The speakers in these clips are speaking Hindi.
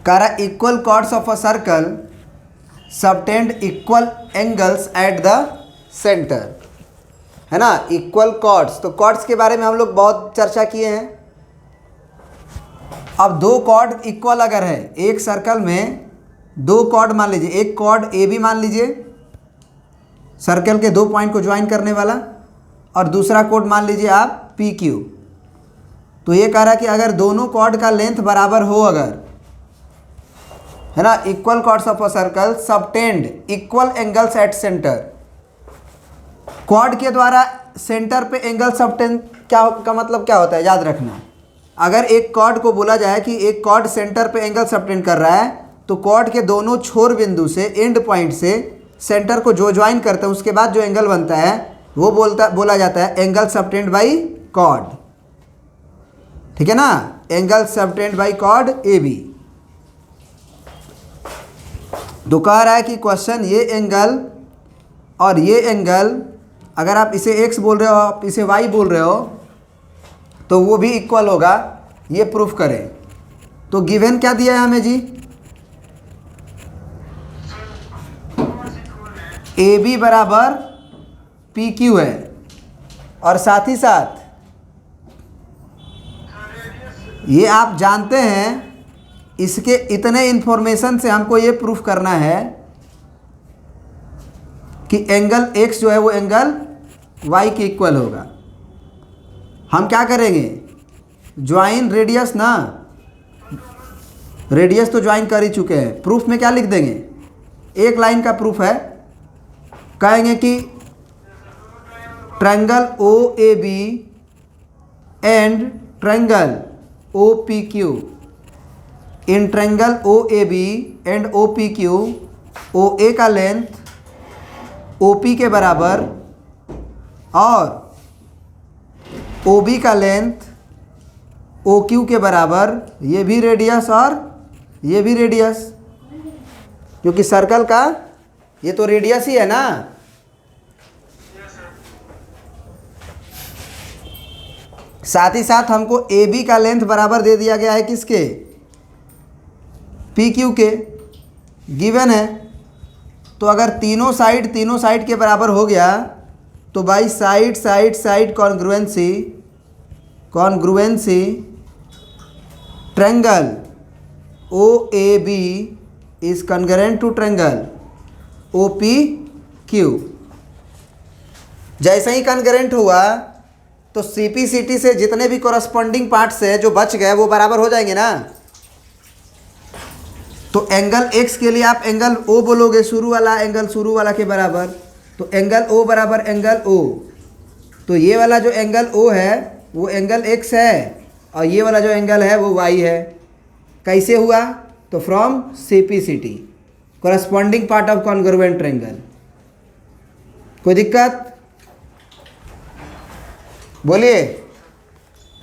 कह रहा equal chords of a circle subtend equal angles at the centre, है ना। इक्वल कॉर्ड्स, तो कॉर्ड्स के बारे में हम लोग बहुत चर्चा किए हैं। अब दो कॉर्ड इक्वल अगर है, एक सर्कल में दो कॉर्ड मान लीजिए, एक कॉर्ड ए बी मान लीजिए, सर्कल के दो पॉइंट को ज्वाइन करने वाला, और दूसरा कॉर्ड मान लीजिए आप पी क्यू। तो ये कह रहा है कि अगर दोनों कॉर्ड का लेंथ बराबर हो, अगर, है ना, equal chords of a circle subtend equal angles at centre. Chord के द्वारा सेंटर पे एंगल सबटेंड क्या का मतलब क्या होता है, याद रखना। अगर एक कॉर्ड को बोला जाए कि एक कॉर्ड सेंटर पे एंगल सबटेंड कर रहा है, तो कॉर्ड के दोनों छोर बिंदु से, एंड पॉइंट से सेंटर को जो ज्वाइन करते हैं, उसके बाद जो एंगल बनता है वो बोला जाता है एंगल सबटेंड बाई कॉर्ड। ठीक है ना, angle subtended by chord A B. तो कह रहा है कि क्वेश्चन, ये एंगल और ये एंगल, अगर आप इसे x बोल रहे हो, आप इसे y बोल रहे हो, तो वो भी इक्वल होगा, ये प्रूफ करें। तो गिवन क्या दिया है हमें जी, ए बी बराबर पी क्यू है, और साथ ही साथ ये आप जानते हैं, इसके इतने इन्फॉर्मेशन से हमको ये प्रूफ करना है कि एंगल x जो है वो एंगल y के इक्वल होगा। हम क्या करेंगे, ज्वाइन रेडियस ना, रेडियस तो ज्वाइन कर ही चुके हैं, प्रूफ में क्या लिख देंगे, एक लाइन का प्रूफ है, कहेंगे कि triangle O A B and triangle O P Q, in triangle O A B and O P Q, O A का लेंथ ओ पी के बराबर और ओ बी का लेंथ ओ क्यू के बराबर, ये भी रेडियस और ये भी रेडियस, क्योंकि सर्कल का ये तो रेडियस ही है ना। साथ ही साथ हमको ए बी का लेंथ बराबर दे दिया गया है किसके, पी क्यू के, गिवन है। तो अगर तीनों साइड के बराबर हो गया, तो by side congruency triangle O A B is congruent to triangle O P Q. जैसे ही कॉन्ग्रुएंट हुआ तो सी पी सी टी से जितने भी कोरस्पॉन्डिंग पार्ट्स है जो बच गए वो बराबर हो जाएंगे ना। तो एंगल x के लिए आप एंगल O बोलोगे, शुरू वाला एंगल शुरू वाला के बराबर, तो एंगल O बराबर एंगल O। तो ये वाला जो एंगल O है वो एंगल x है, और ये वाला जो एंगल है वो y है। कैसे हुआ, तो from CPCT, corresponding part of congruent triangle. कोई दिक्कत, बोलिए।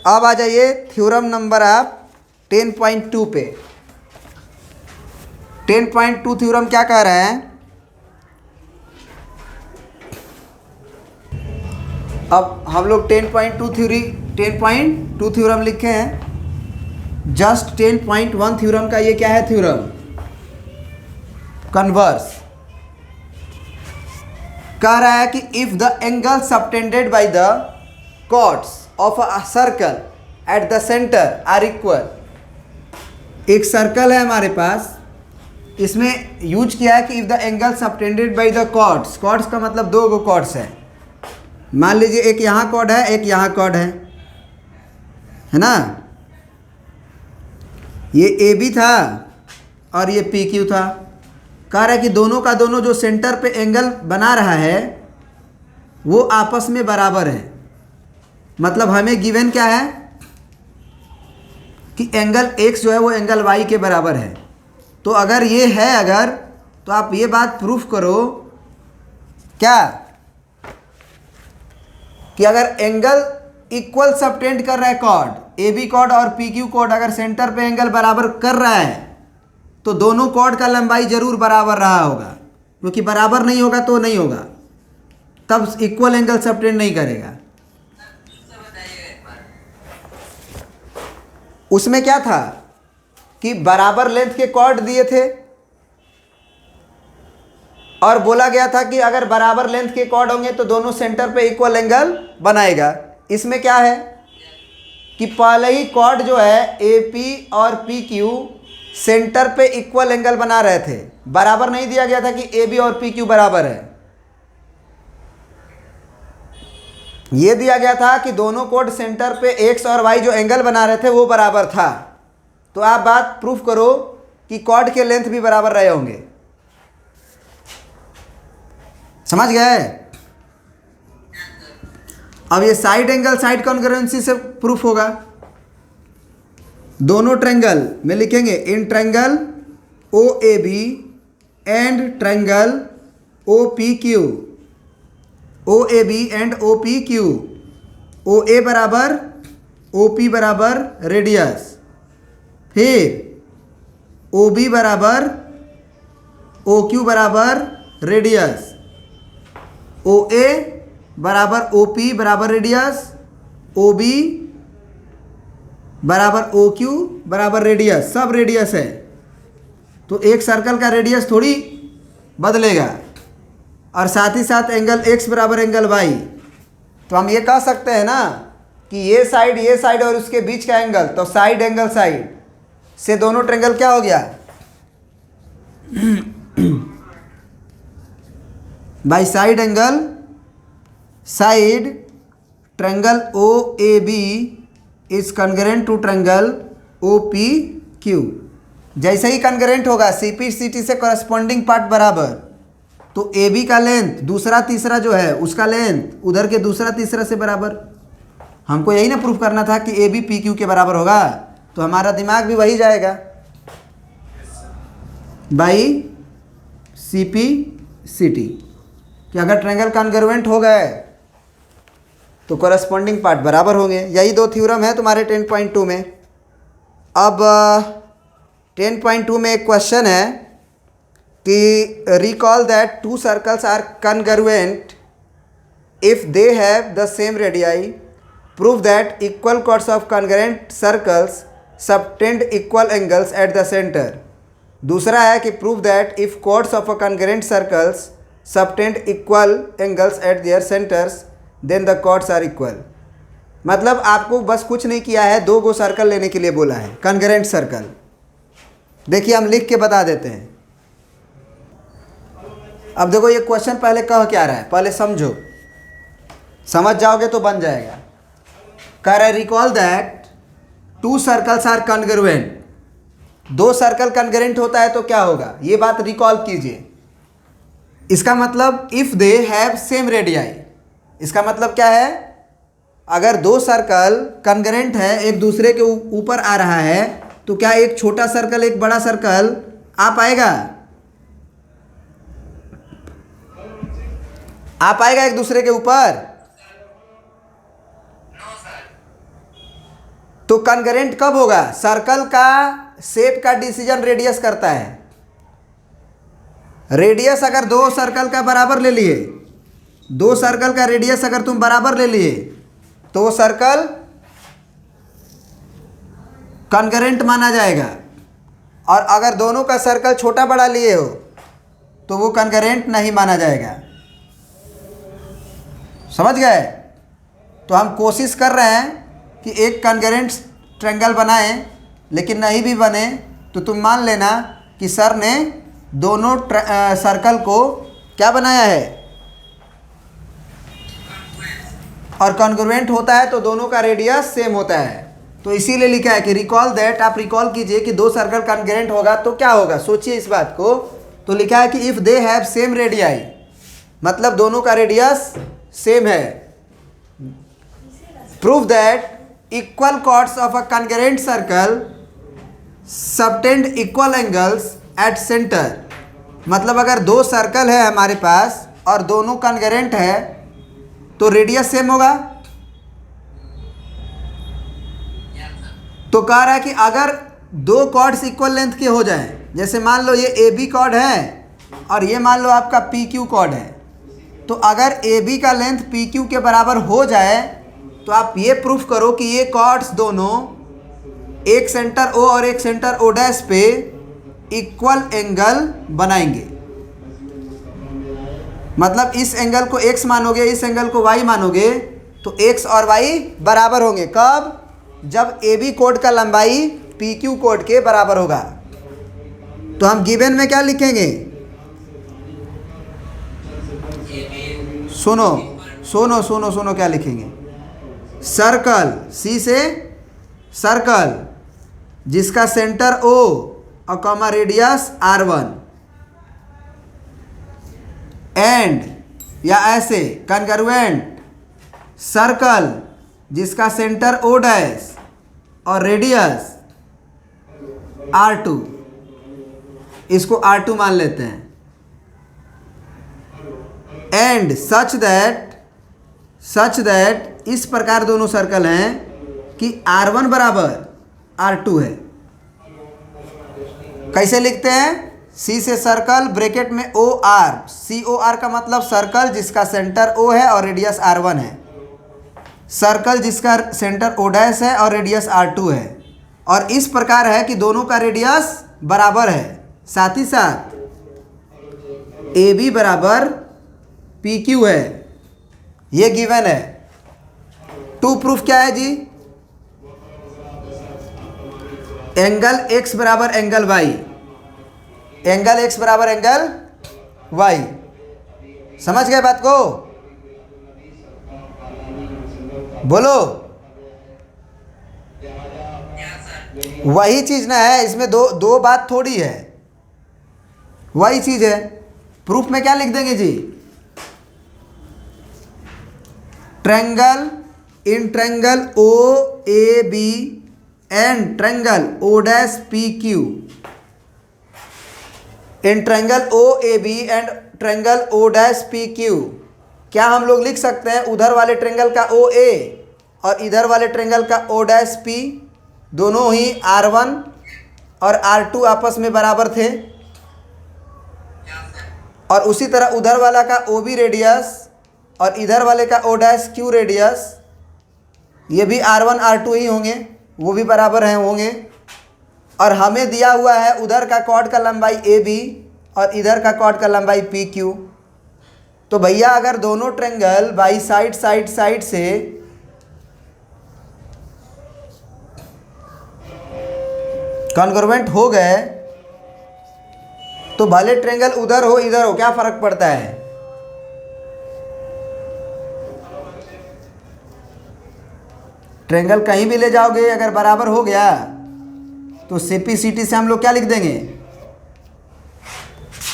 अब आ जाइए थ्योरम नंबर आप 10.2 पे। 10.2 थ्योरम क्या कह रहा है, अब हम लोग 10.2 थ्योरम लिखे हैं। जस्ट 10.1 थ्योरम का ये क्या है थ्योरम, कन्वर्स। कह रहा है कि if the angle subtended by the chords of a circle at the centre are equal. एक सर्कल है हमारे पास, इसमें यूज किया है कि if the angle subtended by the chords, chords का मतलब दो गो कॉर्ड्स है। मान लीजिए एक यहाँ कॉर्ड है, एक यहाँ कॉर्ड है ना, ये ए बी था और ये पी क्यू था। कह रहा है कि दोनों का दोनों जो सेंटर पे एंगल बना रहा है वो आपस में बराबर है। मतलब हमें गिवन क्या है कि एंगल x जो है वो एंगल y के बराबर है। तो अगर ये है, अगर, तो आप ये बात प्रूफ करो क्या, कि अगर एंगल इक्वल सबटेंड कर रहा है कॉर्ड ए बी कॉर्ड और पी क्यू कॉर्ड, अगर सेंटर पे एंगल बराबर कर रहा है, तो दोनों कॉर्ड का लंबाई जरूर बराबर रहा होगा, क्योंकि बराबर नहीं होगा तो नहीं होगा, तब इक्वल एंगल सबटेंड नहीं करेगा। उसमें क्या था कि बराबर लेंथ के कॉर्ड दिए थे और बोला गया था कि अगर बराबर लेंथ के कॉर्ड होंगे तो दोनों सेंटर पे इक्वल एंगल बनाएगा। इसमें क्या है कि पहले ही कॉर्ड जो है AP और PQ सेंटर पे इक्वल एंगल बना रहे थे, बराबर नहीं दिया गया था कि AB और PQ बराबर है। ये दिया गया था कि दोनों कॉर्ड सेंटर पे X और Y जो एंगल बना रहे थे वो बराबर था। तो आप बात प्रूफ करो कि कॉर्ड के लेंथ भी बराबर रहे होंगे। समझ गए? अब ये साइड एंगल साइड कॉन्ग्रुएंसी से प्रूफ होगा। दोनों ट्रायंगल में लिखेंगे in triangle OAB and triangle OPQ, OAB and OPQ, OA बराबर OP बराबर रेडियस, फिर OB बराबर OQ बराबर रेडियस, OA बराबर OP बराबर रेडियस, OB बराबर OQ बराबर रेडियस, सब रेडियस है। तो एक सर्कल का रेडियस थोड़ी बदलेगा। और साथ ही साथ एंगल X बराबर एंगल Y। तो हम ये कह सकते हैं ना कि ये साइड और उसके बीच का एंगल, तो साइड एंगल साइड से दोनों ट्रायंगल क्या हो गया by side angle side triangle OAB is congruent to triangle OPQ। जैसे ही कॉन्ग्रुएंट होगा CP/CT से कॉरस्पॉन्डिंग पार्ट बराबर, तो AB का लेंथ दूसरा तीसरा जो है उसका लेंथ उधर के दूसरा तीसरा से बराबर। हमको यही ना प्रूफ करना था कि AB PQ के बराबर होगा, तो हमारा दिमाग भी वही जाएगा बाई CP/CT कि अगर ट्रायंगल कॉन्ग्रुएंट हो गए तो कॉरस्पॉन्डिंग पार्ट बराबर होंगे। यही दो थ्योरम है तुम्हारे 10.2 में। अब 10.2 में एक क्वेश्चन है कि recall that two circles are congruent if they have the same radii, prove that equal chords of congruent circles subtend equal angles at the centre. दूसरा है कि prove that if chords of a congruent circles subtend equal angles at their centres then the chords are equal. मतलब आपको बस कुछ नहीं किया है, 2 गो सर्कल लेने के लिए बोला है कॉन्ग्रुएंट सर्कल। देखिए हम लिख के बता देते हैं। अब देखो ये क्वेश्चन पहले कह क्या रहा है, पहले समझो, समझ जाओगे तो बन जाएगा। कह रहा है recall that two circles are congruent. 2 circle congruent होता है तो क्या होगा, ये बात रिकॉल कीजिए। इसका मतलब if they have same radii, इसका मतलब क्या है, अगर 2 सर्कल कॉन्ग्रुएंट है एक दूसरे के ऊपर आ रहा है तो क्या एक छोटा सर्कल एक बड़ा सर्कल आ पाएगा? आ पाएगा एक दूसरे के ऊपर? तो कॉन्ग्रुएंट कब होगा? सर्कल का शेप का डिसीजन रेडियस करता है। रेडियस अगर 2 सर्कल का बराबर ले लिए, 2 सर्कल का रेडियस अगर तुम बराबर ले लिए तो वो सर्कल कॉन्ग्रुएंट माना जाएगा। और अगर दोनों का सर्कल छोटा बड़ा लिए हो तो वो कॉन्ग्रुएंट नहीं माना जाएगा। समझ गए? तो हम कोशिश कर रहे हैं कि एक कॉन्ग्रुएंट ट्रायंगल बनाएं, लेकिन नहीं भी बने तो तुम मान लेना कि सर ने दोनों सर्कल को क्या बनाया है, और कॉन्ग्रुएंट होता है तो दोनों का रेडियस सेम होता है। तो इसीलिए लिखा है कि रिकॉल दैट, आप रिकॉल कीजिए कि 2 सर्कल कॉन्ग्रुएंट होगा तो क्या होगा, सोचिए इस बात को। तो लिखा है कि if they have same radii, मतलब दोनों का रेडियस सेम है। Prove that equal chords of a congruent circle subtend equal angles at centre. मतलब अगर 2 सर्कल है हमारे पास और दोनों कॉन्ग्रुएंट है तो रेडियस सेम होगा। तो कह रहा है कि अगर 2 कॉर्ड्स इक्वल लेंथ के हो जाएं, जैसे मान लो ये AB कॉर्ड है और ये मान लो आपका PQ कॉर्ड है, तो अगर AB का लेंथ PQ के बराबर हो जाए तो आप ये प्रूफ करो कि ये कॉर्ड्स दोनों एक सेंटर ओ और एक सेंटर ओ डैश पे इक्वल एंगल बनाएंगे। मतलब इस एंगल को x मानोगे, इस एंगल को y मानोगे, तो x और y बराबर होंगे। कब? जब AB कोड का लंबाई PQ कोड के बराबर होगा। तो हम गिवन में क्या लिखेंगे? सुनो सुनो सुनो सुनो, क्या लिखेंगे? सर्कल, C से सर्कल जिसका सेंटर O और कॉमा रेडियस R1, एंड या ऐसे कॉन्ग्रुएंट सर्कल जिसका सेंटर O डैश और रेडियस R2, इसको R2 मान लेते हैं। एंड सच दैट इस प्रकार दोनों सर्कल हैं कि R1 बराबर R2 है। कैसे लिखते हैं? C से सर्कल ब्रैकेट में OR, COR का मतलब सर्कल जिसका सेंटर O है और रेडियस R1 है, सर्कल जिसका सेंटर O डैश है और रेडियस R2 है, और इस प्रकार है कि दोनों का रेडियस बराबर है। साथ ही साथ AB बराबर PQ है, ये गिवन है। टू प्रूफ क्या है जी? एंगल x बराबर एंगल y, एंगल x बराबर एंगल y। समझ गए बात को? बोलो। वही चीज ना है, इसमें दो बात थोड़ी है, वही चीज है। प्रूफ में क्या लिख देंगे जी? Triangle in triangle OAB and triangle O dash PQ, in triangle OAB and triangle O dash PQ। क्या हम लोग लिख सकते हैं उधर वाले ट्रायंगल का OA और इधर वाले ट्रायंगल का O डैश P, दोनों ही R1 और R2 आपस में बराबर थे, और उसी तरह उधर वाला का OB रेडियस और इधर वाले का O डैश Q रेडियस, ये भी R1 R2 ही होंगे, वो भी बराबर हैं होंगे। और हमें दिया हुआ है उधर का कॉर्ड का लंबाई AB और इधर का कॉर्ड का लंबाई PQ। तो भैया अगर दोनों ट्रायंगल बाई साइड से कॉन्ग्रुएंट हो गए, तो भले ट्रायंगल उधर हो इधर हो, क्या फर्क पड़ता है? ट्रायंगल कहीं भी ले जाओगे, अगर बराबर हो गया तो CPCT से हम लोग क्या लिख देंगे?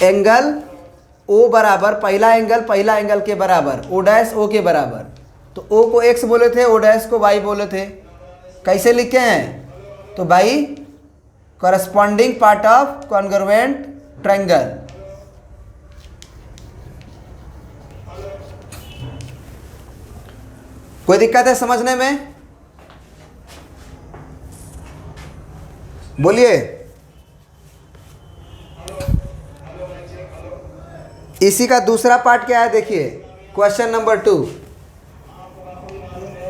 एंगल O बराबर पहला एंगल के बराबर, O डैश O के बराबर। तो O को x बोले थे, O डैश को y बोले थे। कैसे लिखे हैं? तो भाई corresponding part of congruent triangle. कोई दिक्कत है समझने में? बोलिए। इसी का दूसरा पार्ट क्या है देखिए, क्वेश्चन नंबर 2।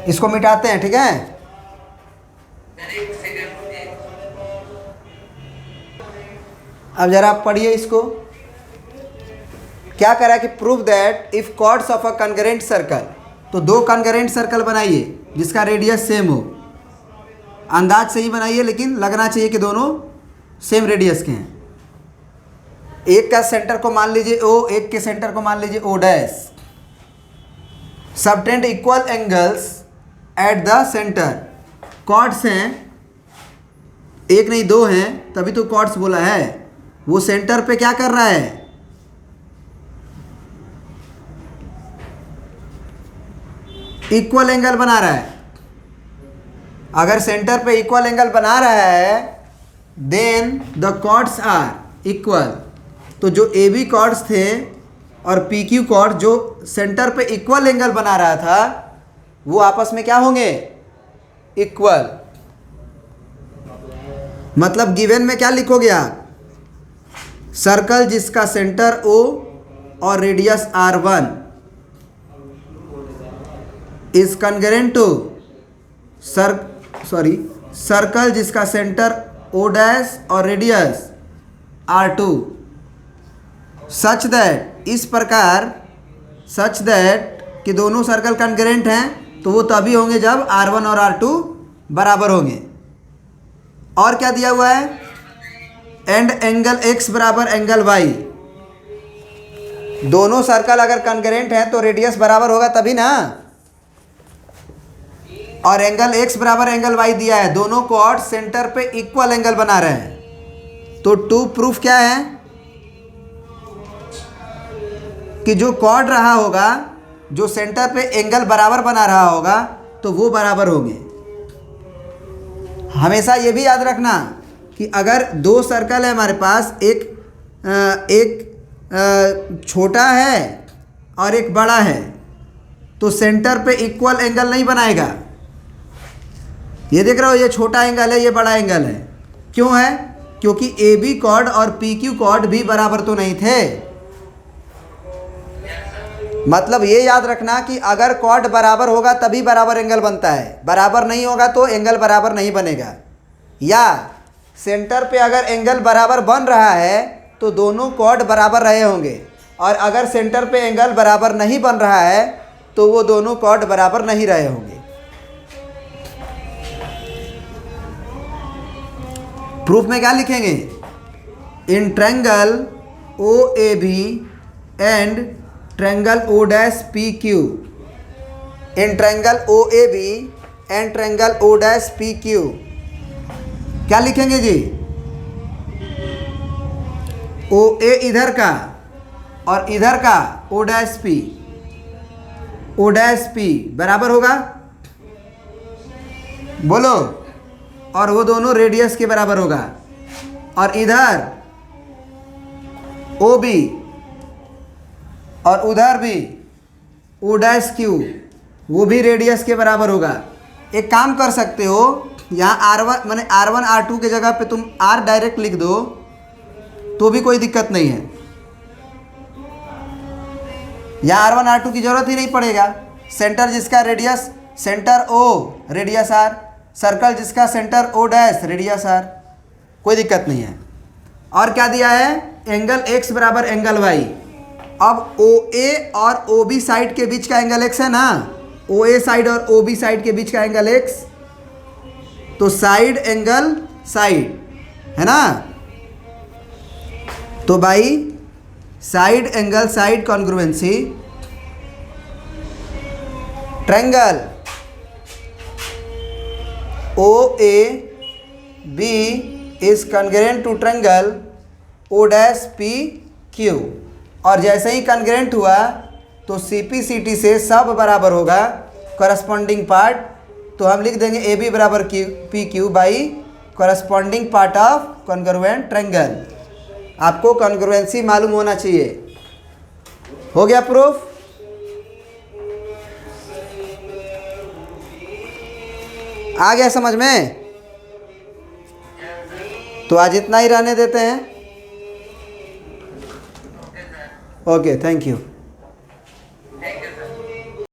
इसको मिटाते हैं, ठीक है? अब जरा आप पढ़िए इसको। क्या करा कि prove that if chords of a concurrent circle, तो दो कॉन्करेंट सर्कल बनाइए जिसका रेडियस सेम हो। अंदाज से ही बनाइए, लेकिन लगना चाहिए कि दोनों सेम रेडियस के हैं। एक का सेंटर को मान लीजिए O, एक के सेंटर को मान लीजिए O dash. Subtend equal angles at the centre. Chords हैं, एक नहीं दो हैं, तभी तो कॉर्ड्स बोला है। वो सेंटर पे क्या कर रहा है? इक्वल एंगल बना रहा है। अगर सेंटर पे इक्वल एंगल बना रहा है, then the chords are equal. तो जो AB कॉर्ड्स थे और PQ कॉर्ड जो सेंटर पे इक्वल एंगल बना रहा था, वो आपस में क्या होंगे? इक्वल। मतलब गिवन में क्या लिखोगे आप? सर्कल जिसका सेंटर O और radius R1 is congruent to circle जिसका सेंटर O डैश और रेडियस R2 सच दैट, इस प्रकार सच दैट कि दोनों सर्कल कॉन्करेंट हैं, तो वो तभी होंगे जब R1 और R2 बराबर होंगे। और क्या दिया हुआ है, एंड एंगल x बराबर एंगल y। दोनों सर्कल अगर कॉन्करेंट हैं तो रेडियस बराबर होगा तभी ना। और एंगल x बराबर एंगल y दिया है, दोनों कॉर्ड सेंटर पे इक्वल एंगल बना रहे हैं। तो टू प्रूफ क्या है कि जो कॉर्ड रहा होगा, जो सेंटर पे एंगल बराबर बना रहा होगा, तो वो बराबर होंगे। हमेशा ये भी याद रखना कि अगर दो सर्कल है हमारे पास, एक छोटा है और एक बड़ा है, तो सेंटर पे इक्वल एंगल नहीं बनाएगा। ये देख रहे हो, ये छोटा एंगल है, ये बड़ा एंगल है। क्यों है? क्योंकि ए बी कॉर्ड और पी क्यू कॉर्ड भी बराबर तो नहीं थे। मतलब ये याद रखना कि अगर कॉर्ड बराबर होगा तभी बराबर एंगल बनता है, बराबर नहीं होगा तो एंगल बराबर नहीं बनेगा। या सेंटर पे अगर एंगल बराबर बन रहा है तो दोनों कॉर्ड बराबर रहे होंगे, और अगर सेंटर पे एंगल बराबर नहीं बन रहा है तो वो दोनों कॉर्ड बराबर नहीं रहे होंगे। प्रूफ में क्या लिखेंगे? In triangle O A B and triangle O dash P Q, in triangle O A B and triangle O dash P Q, क्या लिखेंगे जी? ओ ए इधर का और इधर का O dash P, O dash P बराबर होगा, बोलो। और वो दोनों रेडियस के बराबर होगा। और इधर ओ बी और उधर भी ओ डैश क्यू, वो भी रेडियस के बराबर होगा। एक काम कर सकते हो, यहाँ R1 माने R1 R2 के जगह पे तुम R डायरेक्ट लिख दो तो भी कोई दिक्कत नहीं है। यहाँ R1 R2 की जरूरत ही नहीं पड़ेगा। सेंटर जिसका radius centre O radius R, circle जिसका centre O dash radius R, कोई दिक्कत नहीं है। और क्या दिया है? एंगल x बराबर एंगल y। अब OA और OB साइड के बीच का एंगल x है ना, OA साइड और OB साइड के बीच का एंगल x, तो साइड एंगल साइड है ना। तो भाई side angle side congruency, triangle OAB is congruent to triangle O dash PQ। और जैसे ही कॉन्ग्रुएंट हुआ तो CP/CT से सब बराबर होगा करस्पॉन्डिंग पार्ट, तो हम लिख देंगे AB बराबर PQ by corresponding part of congruent triangle. आपको कॉन्ग्रुएंसी मालूम होना चाहिए। हो गया प्रूफ? आ गया समझ में? तो आज इतना ही रहने देते हैं। Okay, thank you.